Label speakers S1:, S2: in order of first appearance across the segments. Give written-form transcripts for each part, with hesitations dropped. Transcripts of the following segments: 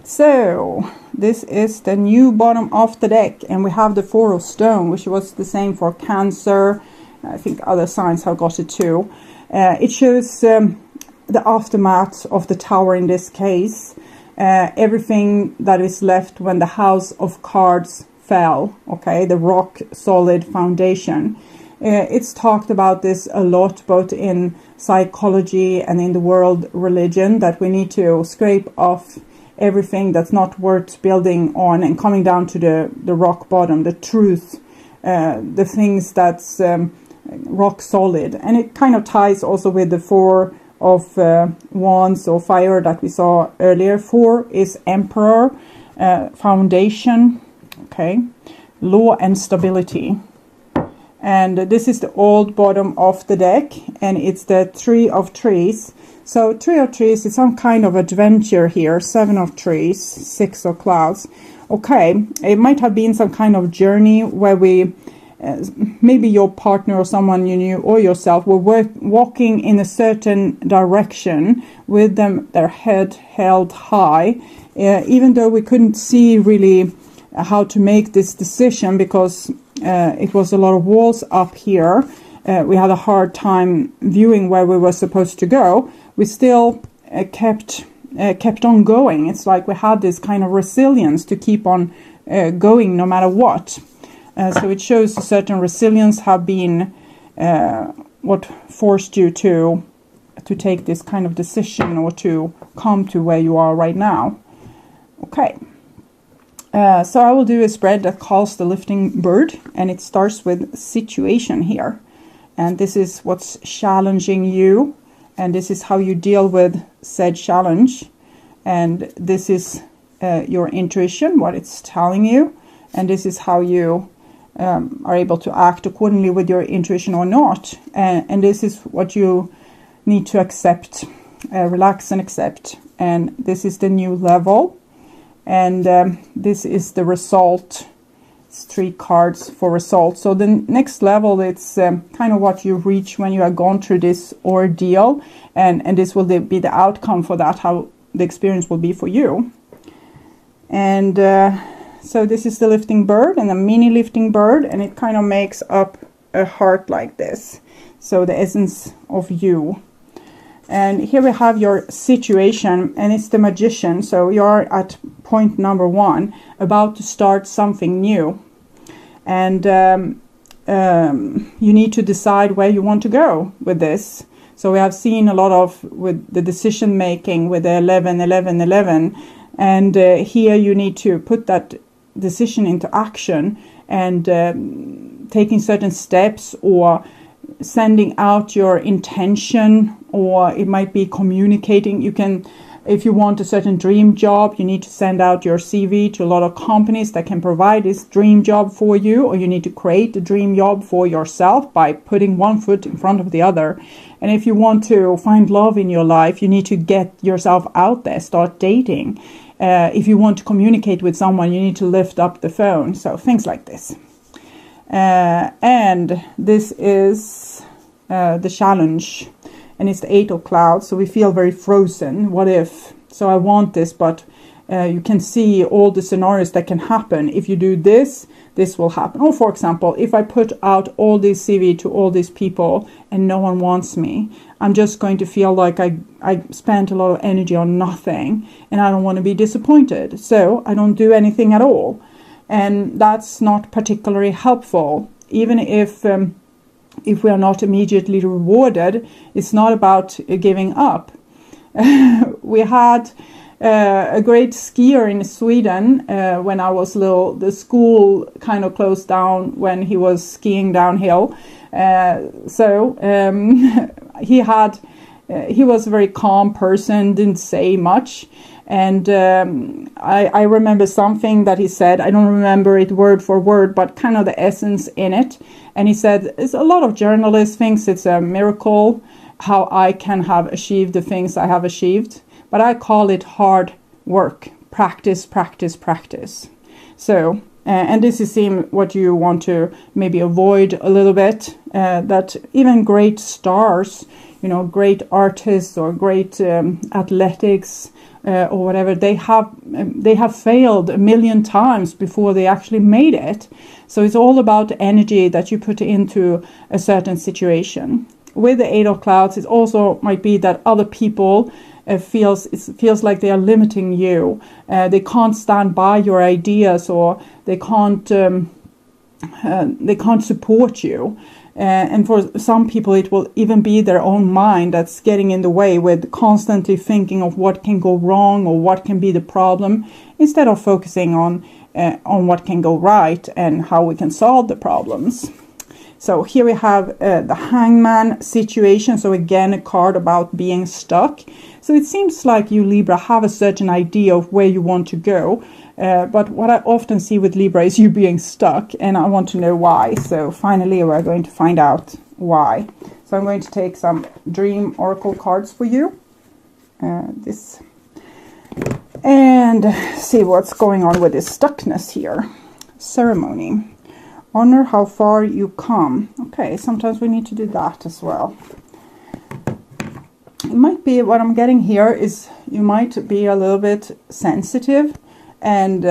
S1: So this is the new bottom of the deck, and we have the Four of Stone, which was the same for Cancer. I think other signs have got it too. It shows the aftermath of the Tower in this case. Everything that is left when the House of Cards fell, okay, the rock solid foundation. It's talked about this a lot, both in psychology and in the world religion, that we need to scrape off everything that's not worth building on and coming down to the rock bottom, the truth, the things that's rock solid. And it kind of ties also with the Four of Wands or fire that we saw earlier. 4 is Emperor, foundation, okay, law and stability. And this is the old bottom of the deck, and it's the Three of Trees. So Three of Trees is some kind of adventure here. 7 of Trees, 6 of Clouds. Okay, it might have been some kind of journey where we, maybe your partner or someone you knew or yourself were walking in a certain direction with their head held high, even though we couldn't see really how to make this decision because it was a lot of walls up here. We had a hard time viewing where we were supposed to go. We still kept on going. It's like we had this kind of resilience to keep on going no matter what. So it shows a certain resilience have been what forced you to take this kind of decision or to come to where you are right now. Okay. So I will do a spread that calls the lifting bird, and it starts with situation here. And this is what's challenging you, and this is how you deal with said challenge. And this is your intuition, what it's telling you, and this is how you are able to act accordingly with your intuition or not. And this is what you need to accept, relax and accept. And this is the new level. And this is the result. It's 3 cards for result. So the next level, it's kind of what you reach when you have gone through this ordeal. And this will be the outcome for that, how the experience will be for you. And so this is the lifting bird and a mini lifting bird. And it kind of makes up a heart like this. So the essence of you. And here we have your situation, and it's the Magician. So you're at point number 1, about to start something new. And you need to decide where you want to go with this. So we have seen a lot of with the decision making with the 11, 11, 11. And here you need to put that decision into action and taking certain steps or sending out your intention, or it might be communicating. You can, if you want a certain dream job, you need to send out your CV to a lot of companies that can provide this dream job for you, or you need to create a dream job for yourself by putting one foot in front of the other. And if you want to find love in your life, you need to get yourself out there, start dating. If you want to communicate with someone, you need to lift up the phone. So things like this. And this is the challenge, and it's the 8 of Clouds. So we feel very frozen. What if? So I want this, but you can see all the scenarios that can happen. If you do this, this will happen. Or for example, if I put out all this CV to all these people and no one wants me, I'm just going to feel like I spent a lot of energy on nothing, and I don't want to be disappointed. So I don't do anything at all. And that's not particularly helpful. Even if we are not immediately rewarded, it's not about giving up. We had a great skier in Sweden when I was little. The school kind of closed down when he was skiing downhill. So he was a very calm person, didn't say much. And I remember something that he said. I don't remember it word for word, but kind of the essence in it. And he said, "It's a lot of journalists thinks it's a miracle how I can have achieved the things I have achieved. But I call it hard work, practice, practice, practice." So, and this is what you want to maybe avoid a little bit, that even great stars, great artists or great athletics or whatever, they have failed a million times before they actually made it. So it's all about the energy that you put into a certain situation. With the Eight of Clouds, it also might be that other people it feels like they are limiting you. They can't stand by your ideas, or they can't support you. And for some people, it will even be their own mind that's getting in the way, with constantly thinking of what can go wrong or what can be the problem, instead of focusing on what can go right and how we can solve the problems. So here we have the Hangman situation. So again, a card about being stuck. So it seems like you, Libra, have a certain idea of where you want to go. But what I often see with Libra is you being stuck, and I want to know why. So finally, we're going to find out why. So I'm going to take some dream oracle cards for you. And see what's going on with this stuckness here. Ceremony. Honor how far you come. Okay, sometimes we need to do that as well. It might be, what I'm getting here is you might be a little bit sensitive, and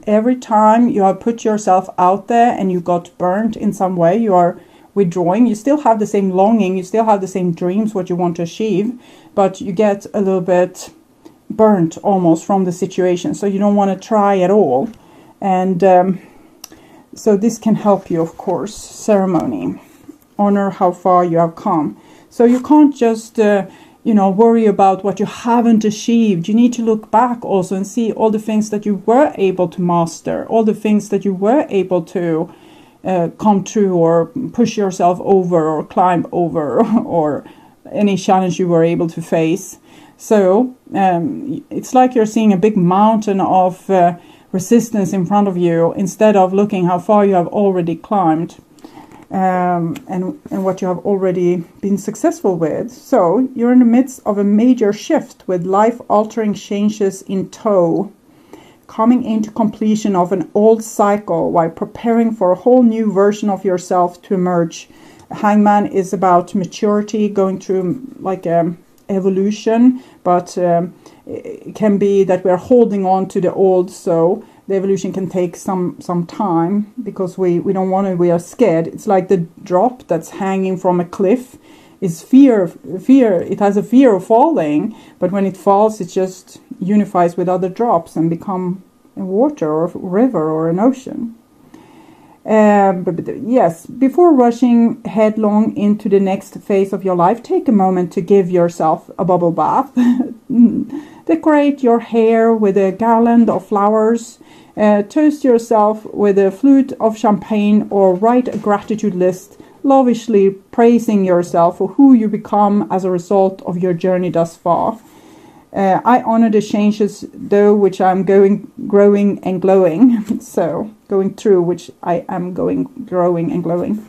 S1: every time you have put yourself out there and you got burnt in some way, you are withdrawing. You still have the same longing, you still have the same dreams, what you want to achieve, but you get a little bit burnt almost from the situation, so you don't want to try at all. And so this can help you, of course. Ceremony. Honor how far you have come. So you can't just, worry about what you haven't achieved. You need to look back also and see all the things that you were able to master, all the things that you were able to come through, or push yourself over, or climb over, or any challenge you were able to face. So it's like you're seeing a big mountain of resistance in front of you, instead of looking how far you have already climbed, and what you have already been successful with. So you're in the midst of a major shift with life-altering changes in tow, coming into completion of an old cycle while preparing for a whole new version of yourself to emerge. Hangman is about maturity, going through like evolution, but it can be that we're holding on to the old, so the evolution can take some time, because we don't want to, we are scared. It's like the drop that's hanging from a cliff is fear. It has a fear of falling, but when it falls, it just unifies with other drops and become a water or a river or an ocean. But yes, before rushing headlong into the next phase of your life, take a moment to give yourself a bubble bath. Decorate your hair with a garland of flowers. Toast yourself with a flute of champagne, or write a gratitude list, lavishly praising yourself for who you become as a result of your journey thus far. I honor the changes, though, which I'm growing and glowing. So going through, which I am growing and glowing.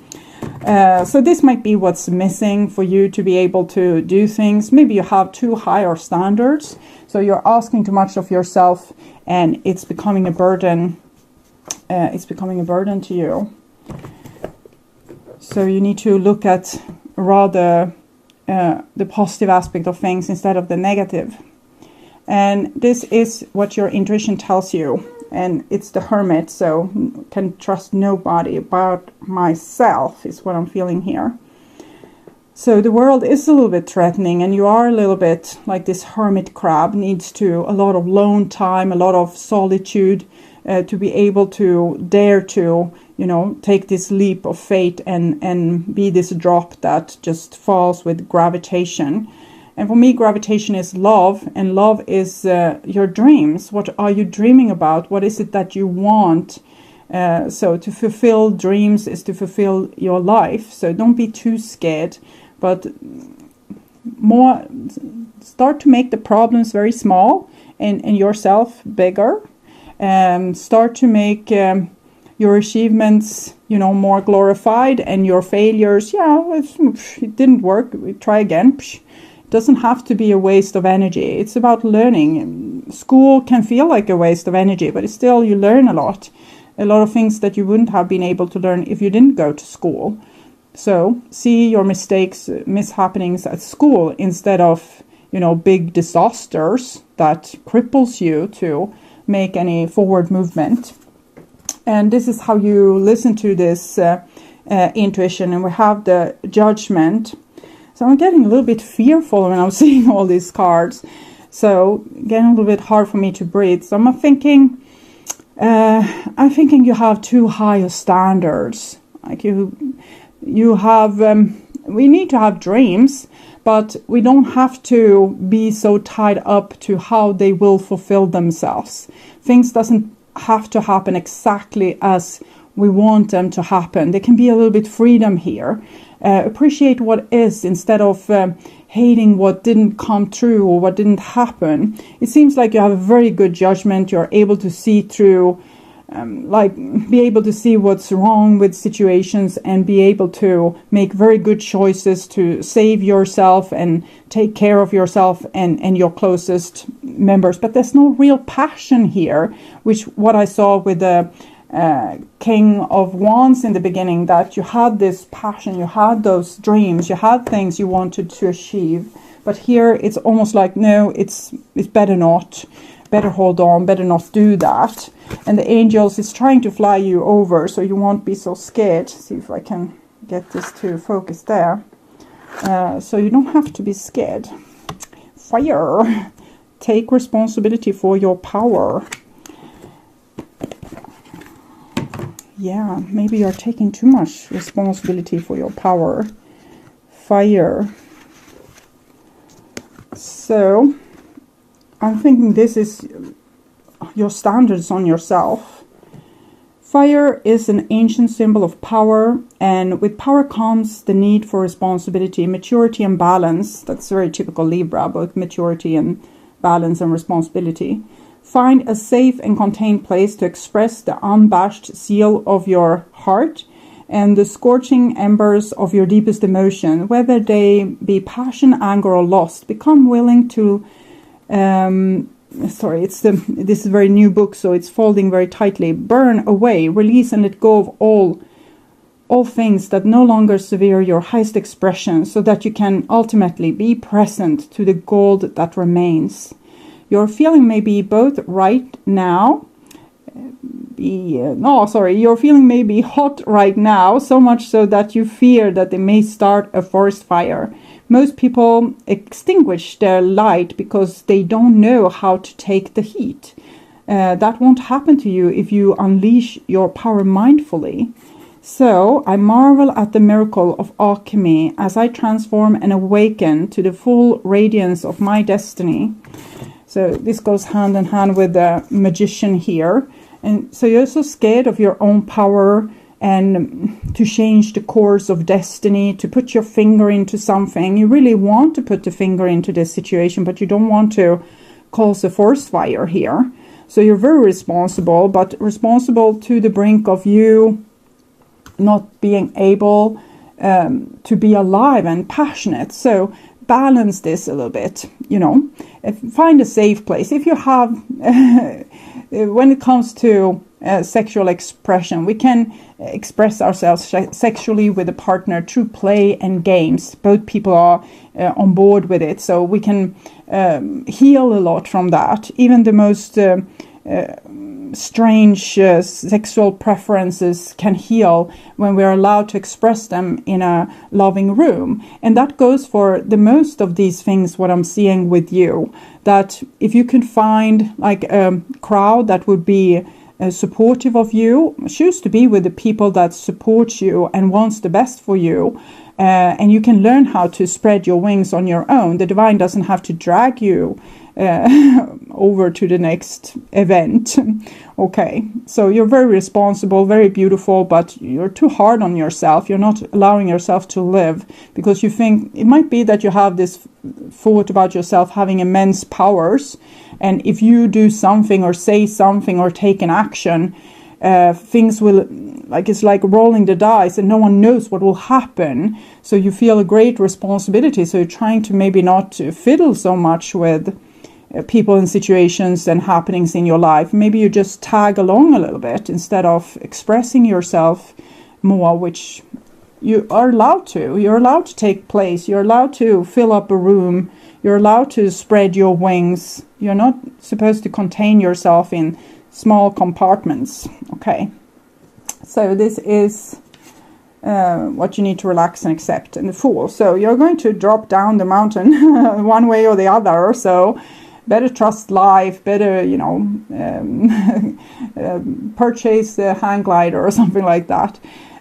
S1: So this might be what's missing for you to be able to do things. Maybe you have too higher standards, so you're asking too much of yourself, and it's becoming a burden. It's becoming a burden to you. So you need to look at rather the positive aspect of things instead of the negative. And this is what your intuition tells you. And it's the Hermit, so can trust nobody but myself is what I'm feeling here. So the world is a little bit threatening, and you are a little bit like this hermit crab, needs to a lot of alone time, a lot of solitude, to be able to dare to, take this leap of faith and be this drop that just falls with gravitation. And for me, gravitation is love, and love is your dreams. What are you dreaming about? What is it that you want? So to fulfill dreams is to fulfill your life. So don't be too scared, but more start to make the problems very small and yourself bigger. Start to make your achievements, more glorified, and your failures, it didn't work, we try again. It doesn't have to be a waste of energy. It's about learning. School can feel like a waste of energy, but it's still, you learn a lot of things that you wouldn't have been able to learn if you didn't go to school. So see your mistakes, mishappenings at school, instead of big disasters that cripples you to make any forward movement. And this is how you listen to this intuition. And we have the Judgment. So I'm getting a little bit fearful when I'm seeing all these cards. So getting a little bit hard for me to breathe. So I'm thinking you have too high a standards. Like you have, we need to have dreams, but we don't have to be so tied up to how they will fulfill themselves. Things doesn't have to happen exactly as we want them to happen. There can be a little bit freedom here. Appreciate what is instead of hating what didn't come true or what didn't happen. It seems like you have a very good judgment. You're able to see through, be able to see what's wrong with situations and be able to make very good choices to save yourself and take care of yourself and your closest members. But there's no real passion here, which what I saw with the King of Wands in the beginning, that you had this passion, you had those dreams, you had things you wanted to achieve. But here it's almost like, no, it's better not. Better hold on, better not do that. And the angels is trying to fly you over so you won't be so scared. See if I can get this to focus there. So you don't have to be scared. Fire. Take responsibility for your power. Yeah, maybe you're taking too much responsibility for your power. Fire. So I'm thinking this is your standards on yourself. Fire is an ancient symbol of power, and with power comes the need for responsibility, maturity and balance. That's very typical Libra, both maturity and balance and responsibility. Find a safe and contained place to express the unabashed zeal of your heart and the scorching embers of your deepest emotion, whether they be passion, anger, or lust. Become willing to this is a very new book, so it's folding very tightly. Burn away, release and let go of all things that no longer sever your highest expression, so that you can ultimately be present to the gold that remains. Your feeling may be both right now. Your feeling may be hot right now, so much so that you fear that they may start a forest fire. Most people extinguish their light because they don't know how to take the heat. That won't happen to you if you unleash your power mindfully. So I marvel at the miracle of alchemy as I transform and awaken to the full radiance of my destiny. So this goes hand in hand with the magician here. And so you're so scared of your own power and to change the course of destiny, to put your finger into something. You really want to put the finger into this situation, but you don't want to cause a forest fire here. So you're very responsible, but responsible to the brink of you not being able to be alive and passionate. So balance this a little bit, find a safe place. If you have, when it comes to sexual expression, we can express ourselves sexually with a partner through play and games. Both people are on board with it, so we can heal a lot from that. Even the most strange sexual preferences can heal when we're allowed to express them in a loving room. And that goes for the most of these things, what I'm seeing with you, that if you can find like a crowd that would be supportive of you, choose to be with the people that support you and wants the best for you, and you can learn how to spread your wings on your own. The divine doesn't have to drag you over to the next event. Okay, so you're very responsible, very beautiful, but you're too hard on yourself. You're not allowing yourself to live because you think it might be that you have this thought about yourself having immense powers, and if you do something or say something or take an action, things will, it's like rolling the dice and no one knows what will happen. So you feel a great responsibility. So you're trying to maybe not fiddle so much with people and situations and happenings in your life. Maybe you just tag along a little bit instead of expressing yourself more, which you are allowed to. You're allowed to take place. You're allowed to fill up a room. You're allowed to spread your wings. You're not supposed to contain yourself in small compartments. Okay, so this is what you need to relax and accept in the Fool. So you're going to drop down the mountain one way or the other. So better trust life, better, you know, purchase the hang glider or something like that.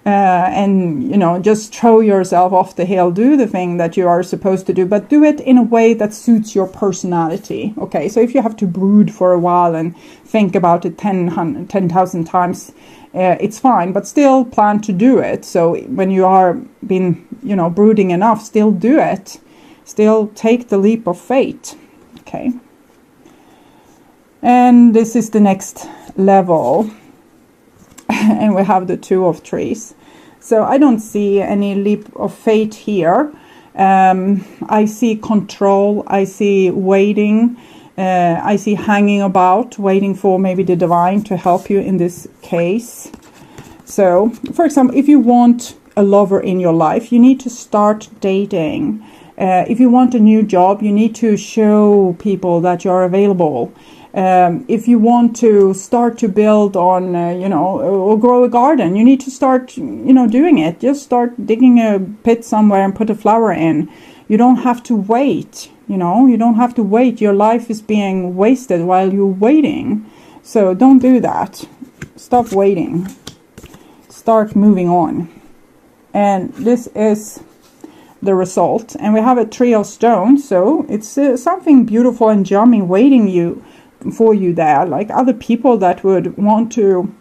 S1: And, you know, just throw yourself off the hill, do the thing that you are supposed to do, but do it in a way that suits your personality. Okay, so if you have to brood for a while and think about it 10,000 times, it's fine, but still plan to do it. So when you are been, you know, brooding enough, still do it. Still take the leap of faith. Okay. And this is the next level. And we have the Two of Trees. So I don't see any leap of faith here. I see control. I see waiting. I see hanging about, waiting for maybe the divine to help you in this case. So, for example, if you want a lover in your life, you need to start dating. If you want a new job, you need to show people that you're available. If you want to start to build on, you know, or grow a garden, you need to start, you know, doing it. Just start digging a pit somewhere and put a flower in. You don't have to wait, you know, you don't have to wait. Your life is being wasted while you're waiting. So don't do that. Stop waiting. Start moving on. And this is the result. And we have a Three of Stones. So it's something beautiful and charming waiting for you there, like other people that would want to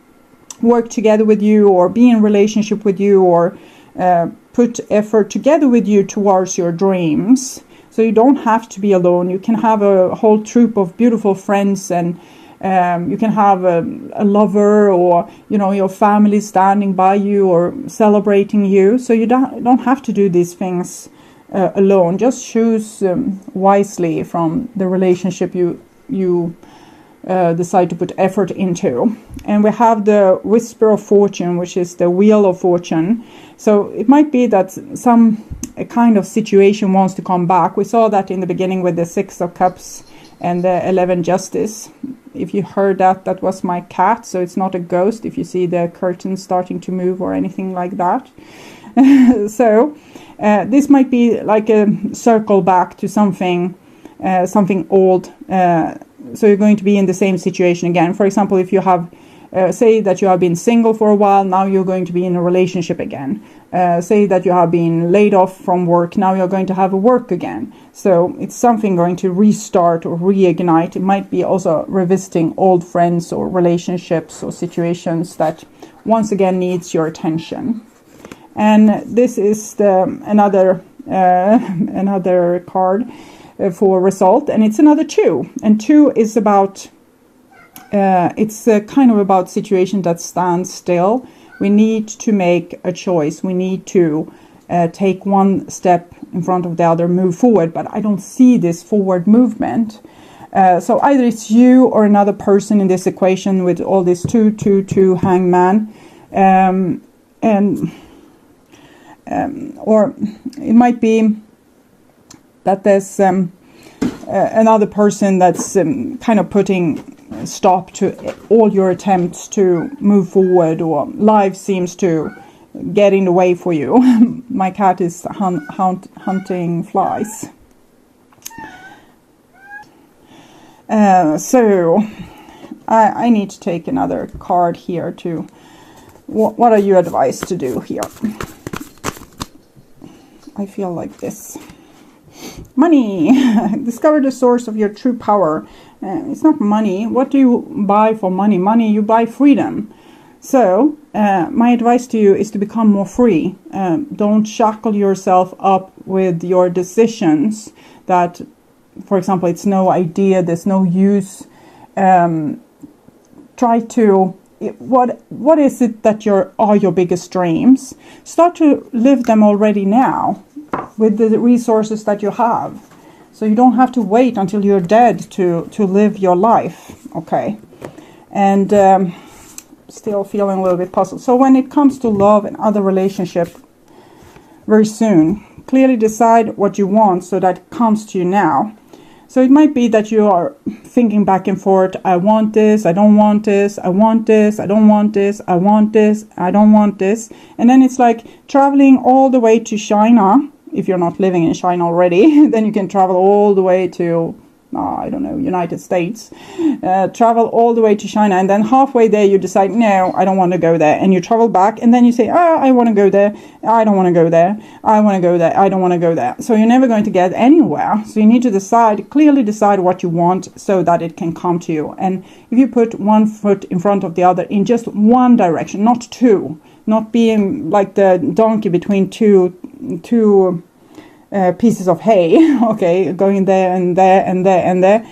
S1: work together with you or be in relationship with you or put effort together with you towards your dreams. So you don't have to be alone. You can have a whole troop of beautiful friends, and you can have a lover, or, you know, your family standing by you or celebrating you. So you don't have to do these things alone. Just choose wisely from the relationship you decide to put effort into. And we have the Whisper of Fortune, which is the Wheel of Fortune. So it might be that some kind of situation wants to come back. We saw that in the beginning with the Six of Cups and the 11 Justice. If you heard that, that was my cat. So it's not a ghost if you see the curtains starting to move or anything like that. So this might be like a circle back to something old. So you're going to be in the same situation again. For example, if you have, say that you have been single for a while, now you're going to be in a relationship again. Say that you have been laid off from work, now you're going to have a work again. So it's something going to restart or reignite. It might be also revisiting old friends or relationships or situations that once again needs your attention. And this is another card for result, and it's another Two, and Two is about it's kind of about situation that stands still. We need to make a choice. We need to take one step in front of the other, move forward, but I don't see this forward movement. So either it's you or another person in this equation with all this two hangman, or it might be that there's another person that's kind of putting stop to all your attempts to move forward, or life seems to get in the way for you. My cat is hunting flies. So I need to take another card here to what are you advised to do here? I feel like this. Money. Discover the source of your true power. It's not money. What do you buy for money? Money, you buy freedom. So my advice to you is to become more free. Don't shackle yourself up with your decisions that, for example, it's no idea, there's no use. Try to, what is it that are your biggest dreams? Start to live them already now with the resources that you have. So you don't have to wait until you're dead to live your life. Okay. And still feeling a little bit puzzled. So when it comes to love and other relationship, very soon, clearly decide what you want so that it comes to you now. So it might be that you are thinking back and forth, I want this, I don't want this, I want this, I don't want this, I want this, I don't want this. And then it's like traveling all the way to China. If you're not living in China already, then you can travel all the way to, I don't know, United States. Travel all the way to China, and then halfway there you decide, no, I don't want to go there. And you travel back, and then you say, I want to go there, I don't want to go there, I want to go there, I don't want to go there. So you're never going to get anywhere. So you need to clearly decide what you want so that it can come to you. And if you put one foot in front of the other in just one direction, not two, not being like the donkey between two pieces of hay, okay, going there and there and there and there,